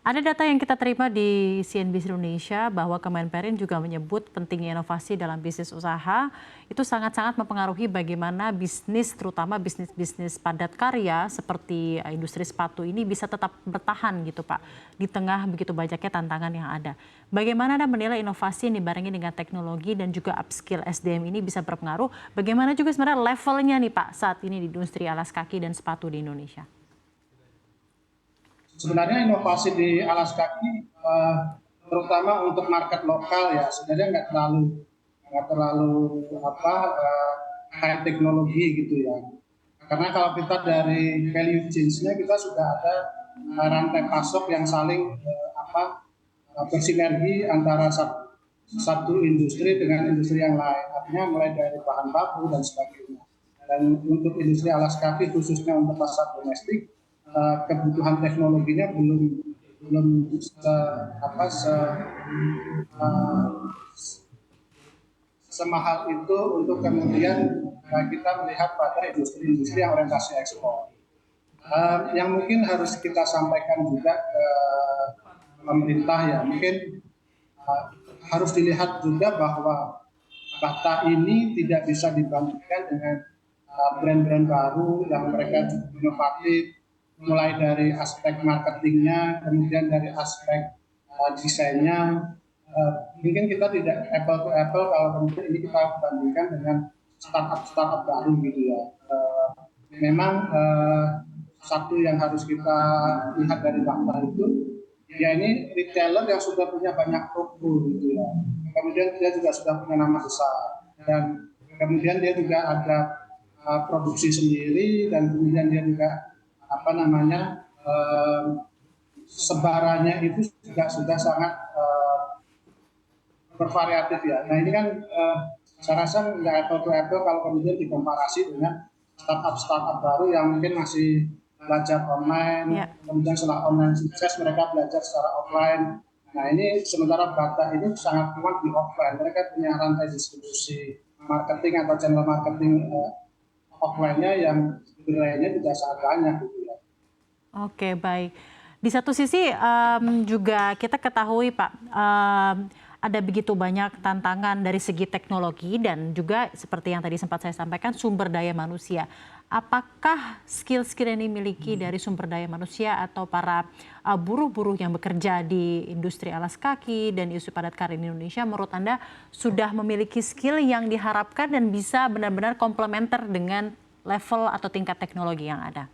Ada data yang kita terima di CNBC Indonesia bahwa Kemenperin juga menyebut pentingnya inovasi dalam bisnis usaha itu sangat-sangat mempengaruhi bagaimana bisnis, terutama bisnis-bisnis padat karya seperti industri sepatu ini bisa tetap bertahan gitu Pak, di tengah begitu banyaknya tantangan yang ada. Bagaimana Anda menilai inovasi yang dibarengi dengan teknologi dan juga upskill SDM ini bisa berpengaruh? Bagaimana juga sebenarnya levelnya nih Pak saat ini di industri alas kaki dan sepatu di Indonesia? Sebenarnya inovasi di alas kaki, terutama untuk market lokal ya, sebenarnya nggak terlalu high teknologi gitu ya. Karena kalau kita dari value chain-nya kita sudah ada rantai pasok yang saling bersinergi antara satu industri dengan industri yang lain. Artinya mulai dari bahan baku dan sebagainya. Dan untuk industri alas kaki khususnya untuk pasar domestik, kebutuhan teknologinya belum semahal itu untuk kemudian kita melihat pada industri-industri yang orientasi ekspor. Yang mungkin harus kita sampaikan juga ke pemerintah ya, mungkin harus dilihat juga bahwa Bata ini tidak bisa dibandingkan dengan brand-brand baru yang mereka inovatif, mulai dari aspek marketingnya, kemudian dari aspek desainnya. Mungkin kita tidak apple to apple kalau kemudian ini kita bandingkan dengan startup baru gitu ya. Memang satu yang harus kita lihat dari Bata itu, ya ini retailer yang sudah punya banyak toko gitu ya. Kemudian dia juga sudah punya nama besar dan kemudian dia juga ada produksi sendiri dan kemudian dia juga sebarannya itu juga sudah sangat bervariatif ya. Nah ini kan saya rasa nggak apple to apple kalau kemudian dikomparasi dengan startup baru yang mungkin masih belajar online, kemudian setelah online sukses mereka belajar secara offline. Nah ini sementara Bata ini sangat kuat di offline, mereka punya rantai distribusi marketing atau channel marketing offline-nya yang gerainya juga sangat banyak gitu ya. Oke, baik. Di satu sisi juga kita ketahui Pak, ada begitu banyak tantangan dari segi teknologi dan juga seperti yang tadi sempat saya sampaikan sumber daya manusia. Apakah skill-skill yang dimiliki dari sumber daya manusia atau para buruh-buruh yang bekerja di industri alas kaki dan industri padat karya di Indonesia menurut Anda sudah memiliki skill yang diharapkan dan bisa benar-benar komplementer dengan level atau tingkat teknologi yang ada?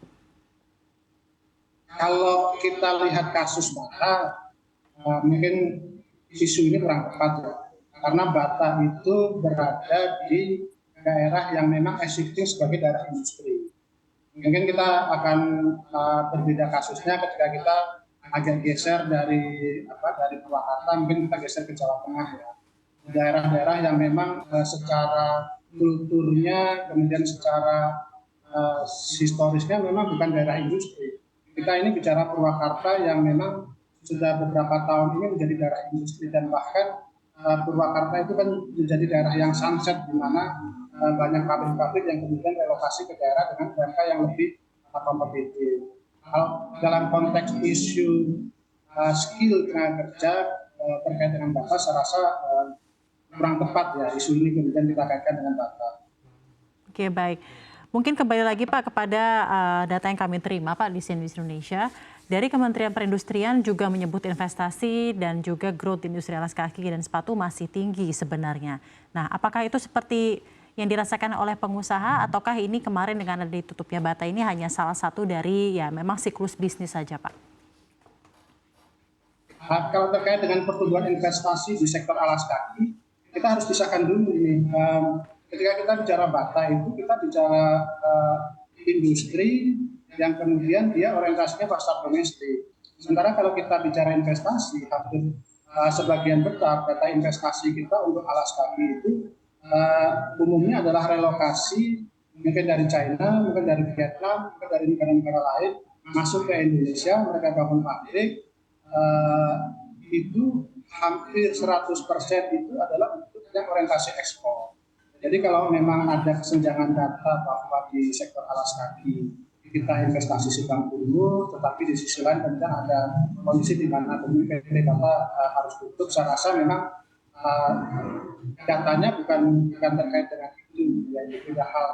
Kalau kita lihat kasus Bata, mungkin isu ini kurang tepat ya. Karena Bata itu berada di daerah yang memang existing sebagai daerah industri. Mungkin kita akan berbeda kasusnya ketika kita agak geser dari Purwakarta, mungkin kita geser ke Jawa Tengah ya. Daerah-daerah yang memang secara kulturnya, kemudian secara historisnya memang bukan daerah industri. Kita ini bicara Purwakarta yang memang sudah beberapa tahun ini menjadi daerah industri dan bahkan Purwakarta itu kan menjadi daerah yang sunset di mana banyak pabrik-pabrik yang kemudian relokasi ke daerah dengan harga yang lebih kompetitif. Dalam konteks isu skill tenaga kerja terkait dengan Bata, saya rasa kurang tepat ya isu ini kemudian kita kaitkan dengan Bata. Oke, baik. Mungkin kembali lagi Pak kepada data yang kami terima Pak di CNBC Indonesia. Dari Kementerian Perindustrian juga menyebut investasi dan juga growth industri alas kaki dan sepatu masih tinggi sebenarnya. Nah, apakah itu seperti yang dirasakan oleh pengusaha ataukah ini kemarin dengan ada ditutupnya Bata ini hanya salah satu dari ya memang siklus bisnis saja Pak? Kalau terkait dengan pertumbuhan investasi di sektor alas kaki, kita harus pisahkan dulu ini. Ketika kita bicara Bata itu kita bicara industri yang kemudian dia orientasinya pasar domestik. Sementara kalau kita bicara investasi, hampir sebagian besar data investasi kita untuk alas kaki itu umumnya adalah relokasi mungkin dari China, mungkin dari Vietnam, mungkin dari negara-negara lain masuk ke Indonesia, mereka bangun pabrik. Itu hampir 100% itu adalah untuk yang orientasi ekspor. Jadi kalau memang ada kesenjangan data bahwa di sektor alas kaki kita investasi sedang tumbuh, tetapi di sisi lain kemudian ada kondisi di mana PT Data harus tutup. Saya rasa memang datanya bukan terkait dengan itu, ya itu beda hal.